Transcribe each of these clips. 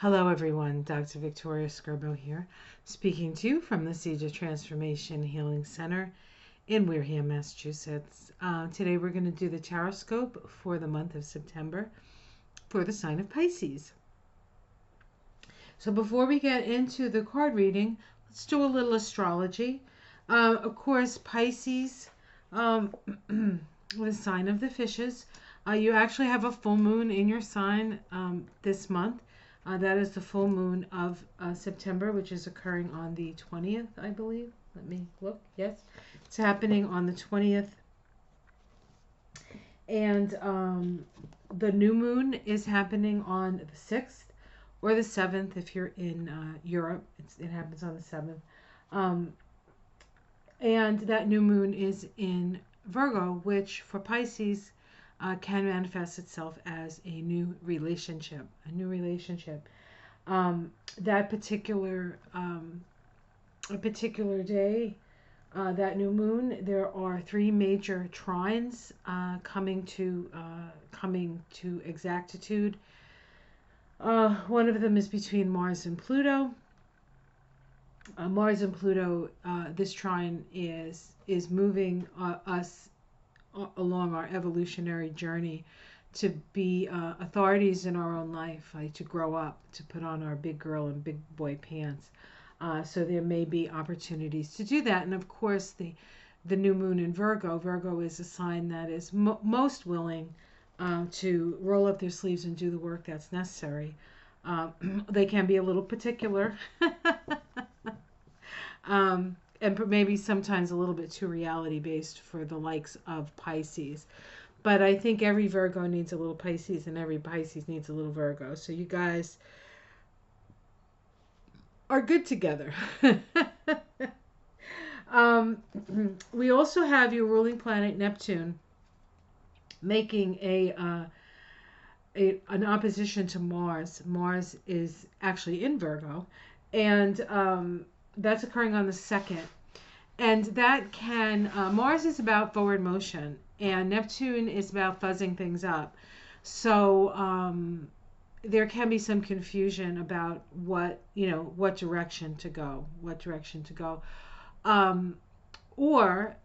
Hello everyone, Dr. Victoria Skirbo here, speaking to you from the Siege of Transformation Healing Center in Wareham, Massachusetts. Today we're going to do the Tarot-scope for the month of September for the sign of Pisces. So before we get into the card reading, let's do a little astrology. Of course, Pisces, the sign of the fishes. You actually have a full moon in your sign this month. That is the full moon of September, which is occurring on the 20th, I believe. Let me look. Yes, it's happening on the 20th. And the new moon is happening on the 6th or the 7th if you're in Europe. It happens on the 7th. And that new moon is in Virgo, which for Pisces can manifest itself as a new relationship. That particular day, that new moon, there are three major trines coming to exactitude. One of them is between Mars and Pluto. Mars and Pluto, this trine is moving us along our evolutionary journey to be authorities in our own life, like to grow up, to put on our big girl and big boy pants. So there may be opportunities to do that. And of course, the new moon in Virgo. Virgo is a sign that is most willing to roll up their sleeves and do the work that's necessary. They can be a little particular. And maybe sometimes a little bit too reality-based for the likes of Pisces. But I think every Virgo needs a little Pisces, and every Pisces needs a little Virgo. So you guys are good together. We also have your ruling planet, Neptune, making an opposition to Mars. Mars is actually in Virgo. And that's occurring on the 2nd. And that can, Mars is about forward motion, and Neptune is about fuzzing things up. So there can be some confusion about what direction to go, or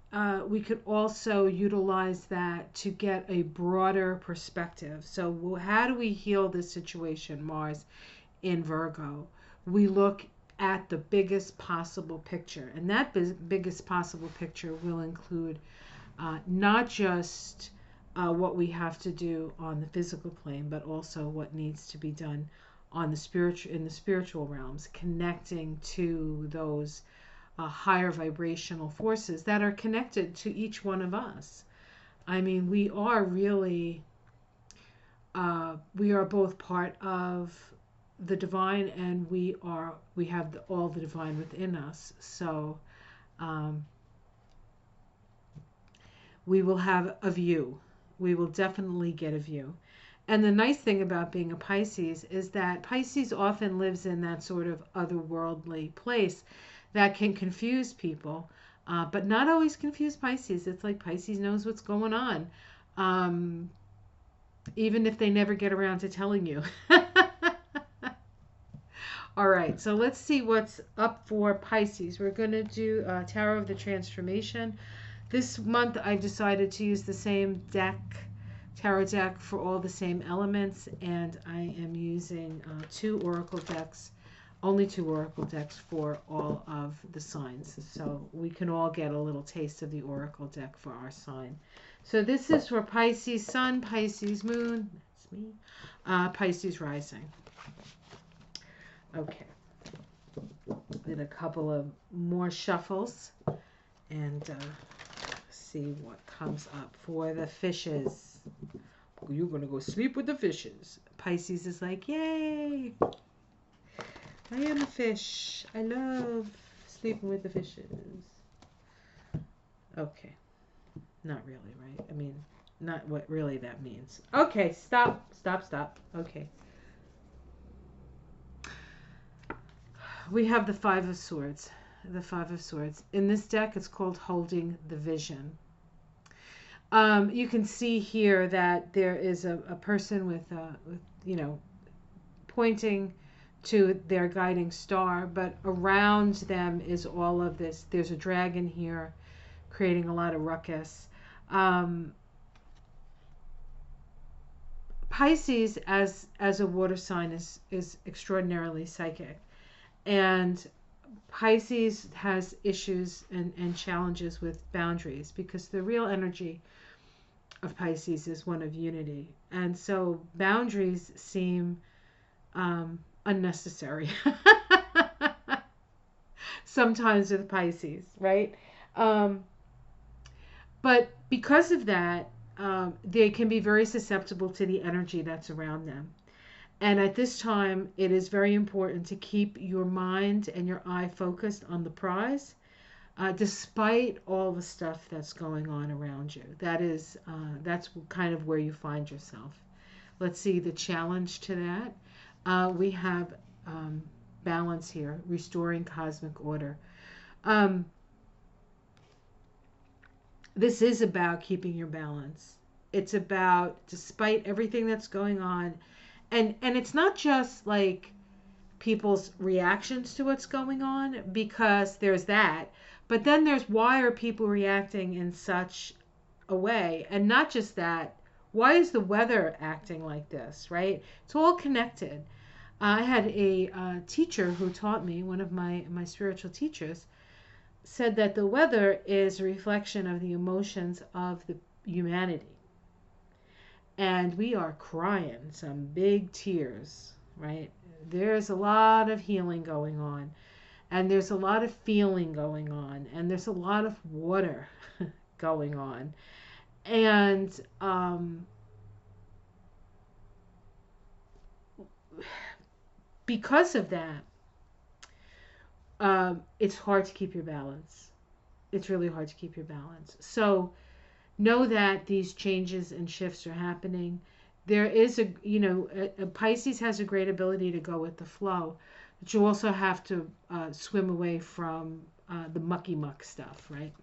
we could also utilize that to get a broader perspective. So how do we heal this situation, Mars in Virgo? We look at the biggest possible picture, and that biggest possible picture will include not just what we have to do on the physical plane, but also what needs to be done on in the spiritual realms, connecting to those higher vibrational forces that are connected to each one of us. I mean, we are really we are both part of the divine, and we have all the divine within us. So we will have a view. We will definitely get a view. And the nice thing about being a Pisces is that Pisces often lives in that sort of otherworldly place that can confuse people, but not always confuse Pisces. It's like Pisces knows what's going on, even if they never get around to telling you. All right, so let's see what's up for Pisces. We're going to do Tarot of the Transformation. This month I've decided to use the same tarot deck for all the same elements, and I am using only two oracle decks for all of the signs. So we can all get a little taste of the oracle deck for our sign. So this is for Pisces Sun, Pisces Moon, that's me, Pisces Rising. Okay, did a couple of more shuffles and see what comes up for the fishes. You're gonna go sleep with the fishes. Pisces is like, yay! I am a fish. I love sleeping with the fishes. Okay, not really, right? I mean, not what really that means. Okay, stop. Okay. We have the Five of Swords. The Five of Swords. In this deck, it's called Holding the Vision. You can see here that there is a person with pointing to their guiding star, but around them is all of this. There's a dragon here creating a lot of ruckus. Pisces as a water sign is extraordinarily psychic, and Pisces has issues and challenges with boundaries, because the real energy of Pisces is one of unity, and so boundaries seem unnecessary sometimes with Pisces, right? But because of that, they can be very susceptible to the energy that's around them. And at this time, it is very important to keep your mind and your eye focused on the prize, despite all the stuff that's going on around you. That's kind of where you find yourself. Let's see the challenge to that. We have balance here, restoring cosmic order. This is about keeping your balance. It's about, despite everything that's going on, and it's not just like people's reactions to what's going on, because there's that, but then there's, why are people reacting in such a way? And not just that, why is the weather acting like this, right? It's all connected. I had a teacher who taught me, one of my spiritual teachers, said that the weather is a reflection of the emotions of the humanity. And we are crying some big tears, right? There's a lot of healing going on, and there's a lot of feeling going on, and there's a lot of water going on. And because of that, it's hard to keep your balance. It's really hard to keep your balance. So know that these changes and shifts are happening. There is a Pisces has a great ability to go with the flow, but you also have to swim away from the mucky muck stuff, right?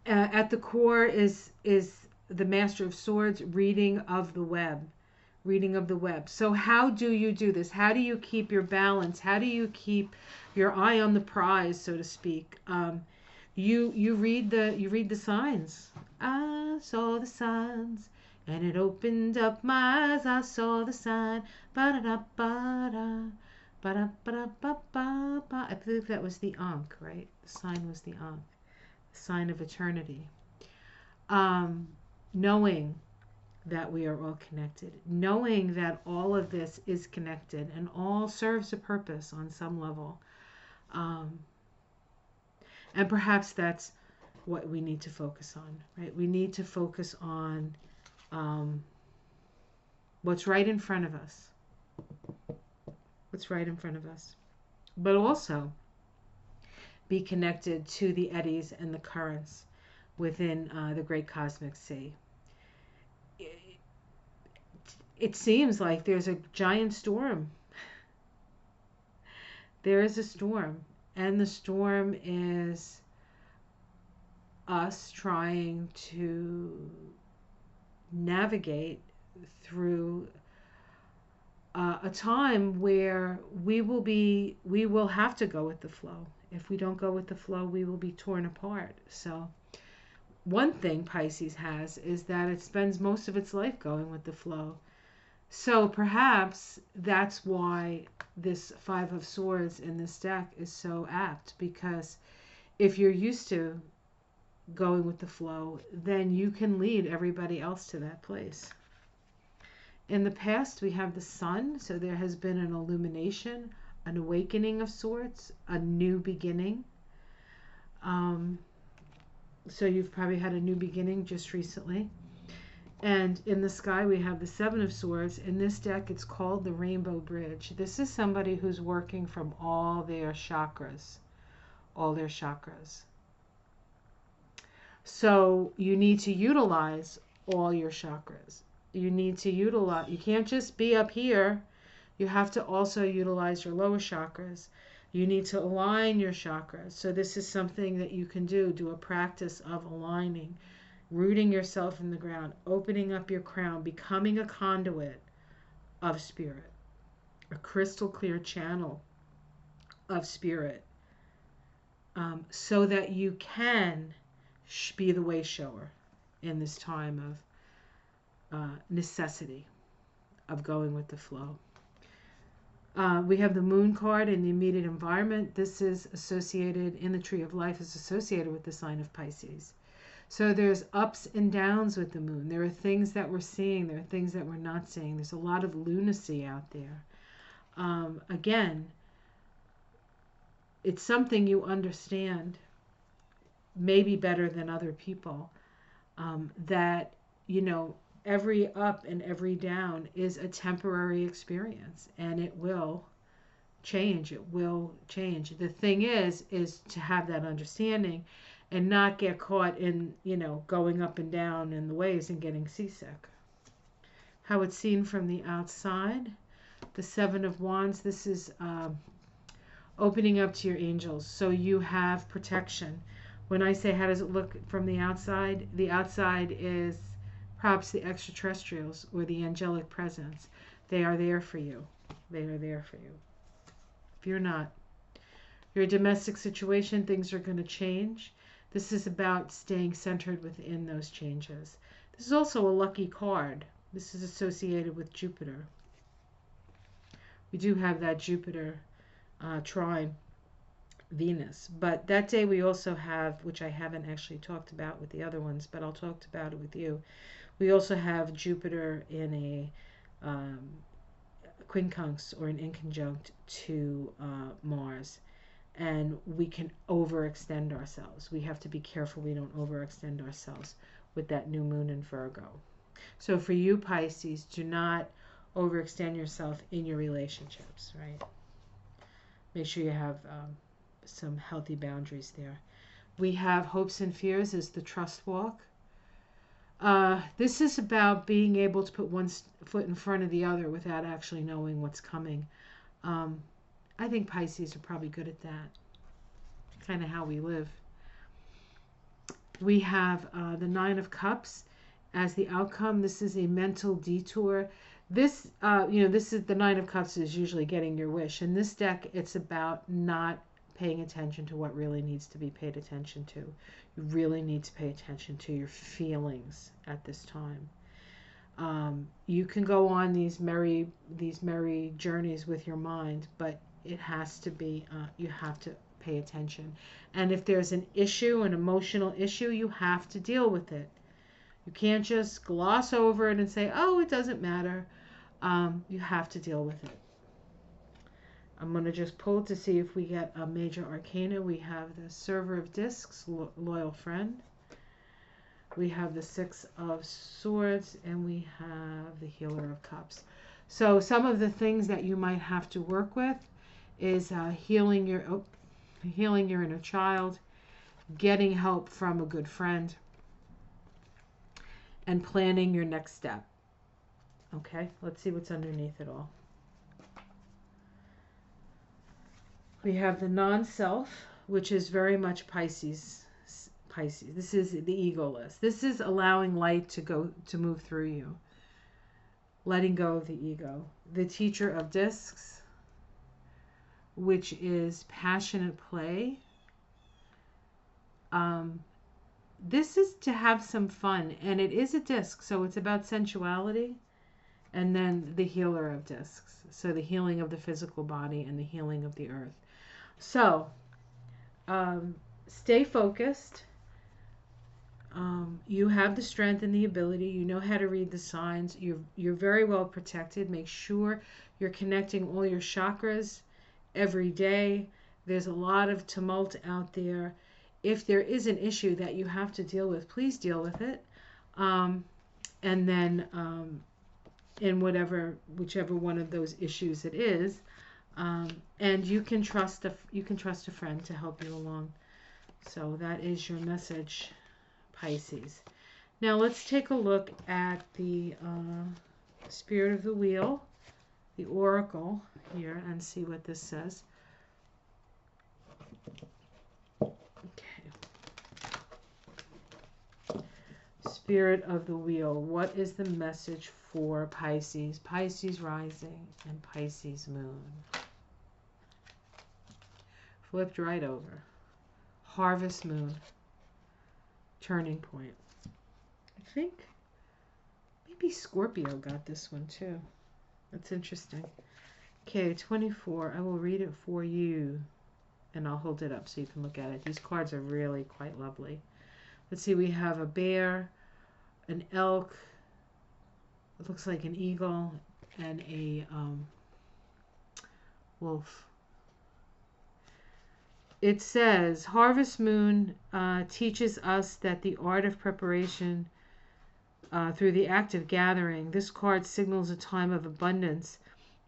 At the core is the Master of Swords, reading of the web. Reading of the web. So how do you do this? How do you keep your balance? How do you keep your eye on the prize, so to speak? You read the signs. I saw the signs, and it opened up my eyes. I saw the sign. Ba-da-da-ba-da, ba-da-ba-da-ba-ba-ba. I believe that was the Ankh, right? The sign was the Ankh, the sign of eternity. Knowing that we are all connected, knowing that all of this is connected and all serves a purpose on some level. And perhaps that's what we need to focus on, right? We need to focus on what's right in front of us. What's right in front of us. But also be connected to the eddies and the currents within the great cosmic sea. It seems like there's a giant storm. There is a storm, and the storm is us trying to navigate through a time where we will have to go with the flow. If we don't go with the flow, we will be torn apart. So one thing Pisces has is that it spends most of its life going with the flow. So perhaps that's why this Five of Swords in this deck is so apt, because if you're used to going with the flow, then you can lead everybody else to that place. In the past, we have the Sun, so there has been an illumination, an awakening of sorts, a new beginning. So you've probably had a new beginning just recently. And in the sky, we have the Seven of Swords. In this deck, it's called the Rainbow Bridge. This is somebody who's working from all their chakras. All their chakras. So you need to utilize all your chakras. You need to utilize, you can't just be up here. You have to also utilize your lower chakras. You need to align your chakras. So this is something that you can do a practice of aligning. Rooting yourself in the ground, opening up your crown, becoming a conduit of spirit. a crystal clear channel of spirit, so that you can be the way shower in this time of necessity, of going with the flow. We have the moon card in the immediate environment. This is associated in the tree of life, is associated with the sign of Pisces. So there's ups and downs with the moon. There are things that we're seeing. There are things that we're not seeing. There's a lot of lunacy out there. Again, it's something you understand maybe better than other people, that, you know, every up and every down is a temporary experience, and it will change. It will change. The thing is to have that understanding and not get caught in, you know, going up and down in the waves and getting seasick. How it's seen from the outside. The Seven of Wands, this is opening up to your angels. So you have protection. When I say how does it look from the outside is perhaps the extraterrestrials or the angelic presence. They are there for you. They are there for you. Fear not. Your domestic situation, things are going to change. This is about staying centered within those changes. This is also a lucky card. This is associated with Jupiter. We do have that Jupiter trine Venus. But that day we also have, which I haven't actually talked about with the other ones, but I'll talk about it with you. We also have Jupiter in a quincunx, or an inconjunct to Mars. And we can overextend ourselves. We have to be careful we don't overextend ourselves with that new moon in Virgo. So for you, Pisces, do not overextend yourself in your relationships, right? Make sure you have some healthy boundaries there. We have hopes and fears as the trust walk. This is about being able to put one foot in front of the other without actually knowing what's coming. I think Pisces are probably good at that. Kind of how we live. We have the Nine of Cups as the outcome. This is a mental detour. This, this is the Nine of Cups is usually getting your wish. In this deck, it's about not paying attention to what really needs to be paid attention to. You really need to pay attention to your feelings at this time. You can go on these merry journeys with your mind, but it has to be, you have to pay attention. And if there's an issue, an emotional issue, you have to deal with it. You can't just gloss over it and say, oh, it doesn't matter. You have to deal with it. I'm going to just pull to see if we get a major arcana. We have the Server of Discs, Loyal Friend. We have the Six of Swords, and we have the Healer of Cups. So some of the things that you might have to work with is healing your inner child, getting help from a good friend, and planning your next step. Okay, let's see what's underneath it all. We have the non-self, which is very much Pisces. This is the egoless. This is allowing light to move through you. Letting go of the ego. The Teacher of Discs, which is passionate play. This is to have some fun, and it is a disc, so it's about sensuality. And then the Healer of Discs, so the healing of the physical body and the healing of the earth. So stay focused. You have the strength and the ability. You know how to read the signs. You're very well protected. Make sure you're connecting all your chakras every day. There's a lot of tumult out there. If there is an issue that you have to deal with, please deal with it. And then in whichever one of those issues it is, and you can trust a friend to help you along. So that is your message, Pisces. Now let's take a look at the Spirit of the Wheel, the Oracle here, and see what this says. Okay. Spirit of the wheel, what is the message for Pisces? Pisces rising and Pisces moon. Flipped right over. Harvest moon. Turning point. I think maybe Scorpio got this one too. That's interesting. Okay, 24. I will read it for you. And I'll hold it up so you can look at it. These cards are really quite lovely. Let's see, we have a bear, an elk, it looks like an eagle, and a wolf. It says, Harvest Moon teaches us that the art of preparation through the act of gathering. This card signals a time of abundance.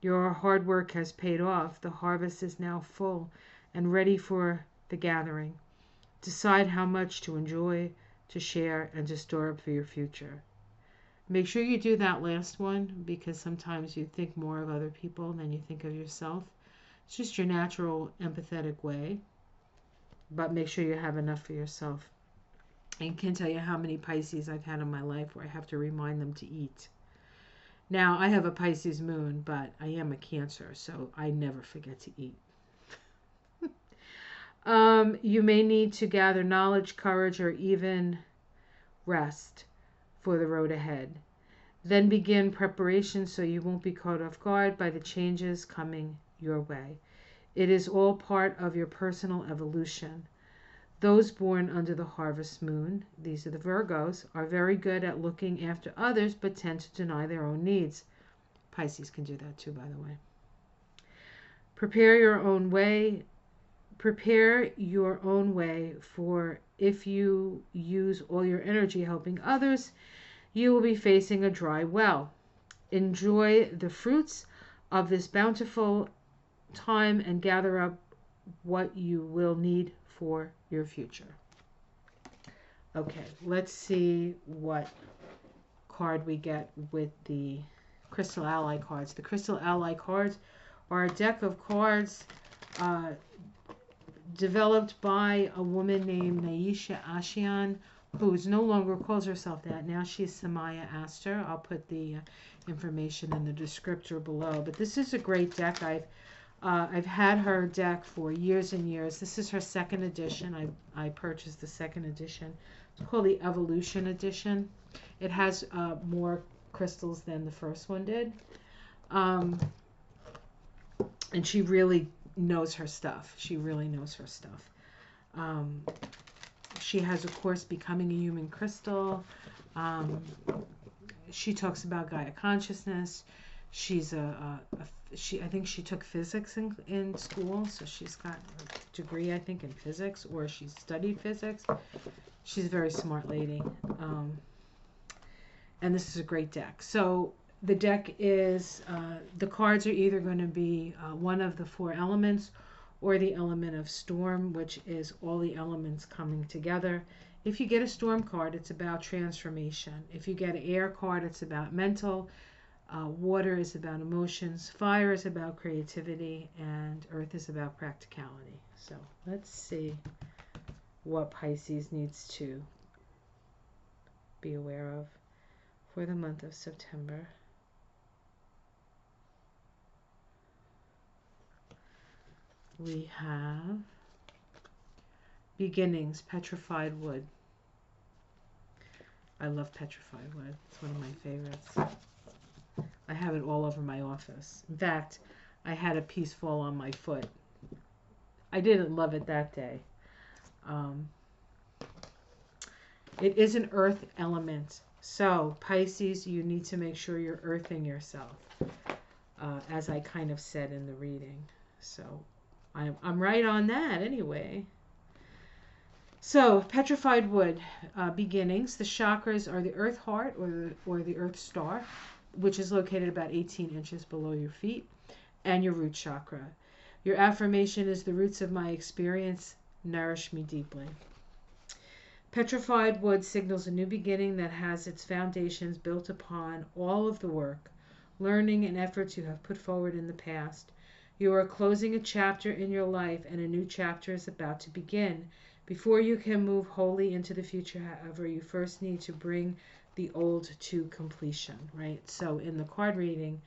Your hard work has paid off. The harvest is now full and ready for the gathering. Decide how much to enjoy, to share, and to store up for your future. Make sure you do that last one, because sometimes you think more of other people than you think of yourself. It's just your natural empathetic way, but make sure you have enough for yourself. I can't tell you how many Pisces I've had in my life where I have to remind them to eat. Now, I have a Pisces moon, but I am a Cancer, so I never forget to eat. You may need to gather knowledge, courage, or even rest for the road ahead. Then begin preparation so you won't be caught off guard by the changes coming your way. It is all part of your personal evolution. Those born under the harvest moon, these are the Virgos, are very good at looking after others but tend to deny their own needs. Pisces can do that too, by the way. Prepare your own way. Prepare your own way, for if you use all your energy helping others, you will be facing a dry well. Enjoy the fruits of this bountiful time and gather up what you will need for your future. Okay, let's see what card we get with the Crystal Ally cards. The Crystal Ally cards are a deck of cards developed by a woman named Naisha Ashian, who no longer calls herself that. Now she's Samaya Aster. I'll put the information in the descriptor below. But this is a great deck. I've had her deck for years and years. This is her second edition. I purchased the second edition. It's called the Evolution Edition. It has more crystals than the first one did. And she really knows her stuff. She really knows her stuff. She has a course, Becoming a Human Crystal. She talks about Gaia consciousness. She's I think she took physics in school, so she's got a degree, I think, in physics, or she studied physics. She's a very smart lady. And this is a great deck. So the deck is, the cards are either going to be one of the four elements or the element of storm, which is all the elements coming together. If you get a storm card, it's about transformation. If you get an air card, it's about mental. Water is about emotions. Fire is about creativity. And earth is about practicality. So let's see what Pisces needs to be aware of for the month of September. We have beginnings, petrified wood. I love petrified wood. It's one of my favorites. I have it all over my office. In fact, I had a piece fall on my foot. I didn't love it that day. It is an earth element. So, Pisces, you need to make sure you're earthing yourself, as I kind of said in the reading. So, I'm right on that anyway. So, petrified wood, beginnings. The chakras are the earth heart or the earth star, which is located about 18 inches below your feet, and your root chakra. Your affirmation is, the roots of my experience nourish me deeply. Petrified wood signals a new beginning that has its foundations built upon all of the work, learning, and efforts you have put forward in the past. You are closing a chapter in your life, and a new chapter is about to begin. Before you can move wholly into the future, however, you first need to bring the old to completion, right? So in the card reading,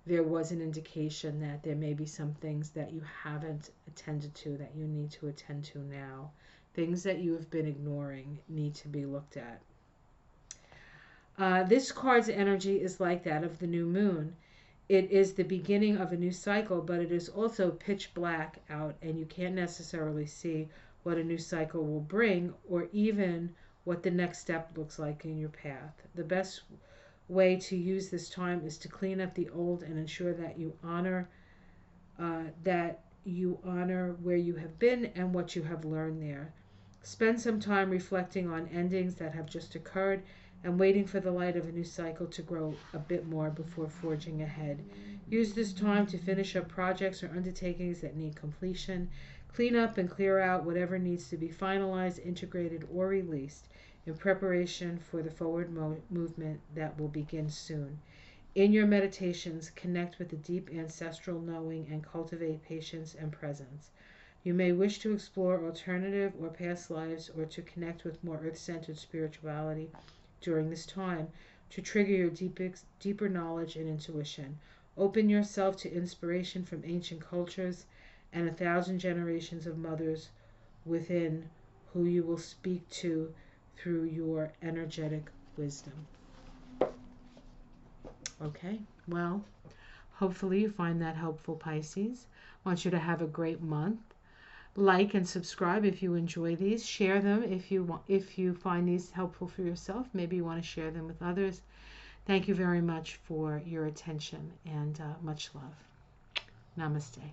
there was an indication that there may be some things that you haven't attended to that you need to attend to now. Things that you have been ignoring need to be looked at. This card's energy is like that of the new moon. It is the beginning of a new cycle, but it is also pitch black out, and you can't necessarily see what a new cycle will bring or even what the next step looks like in your path. The best way to use this time is to clean up the old and ensure that you honor where you have been and what you have learned there. Spend some time reflecting on endings that have just occurred and waiting for the light of a new cycle to grow a bit more before forging ahead. Use this time to finish up projects or undertakings that need completion. Clean up and clear out whatever needs to be finalized, integrated, or released in preparation for the forward movement that will begin soon. In your meditations, connect with the deep ancestral knowing and cultivate patience and presence. You may wish to explore alternative or past lives or to connect with more earth-centered spirituality during this time to trigger your deeper knowledge and intuition. Open yourself to inspiration from ancient cultures and 1,000 generations of mothers within who you will speak to through your energetic wisdom. Okay, well, hopefully you find that helpful, Pisces. I want you to have a great month. Like and subscribe if you enjoy these. Share them if you find these helpful for yourself. Maybe you want to share them with others. Thank you very much for your attention and much love. Namaste.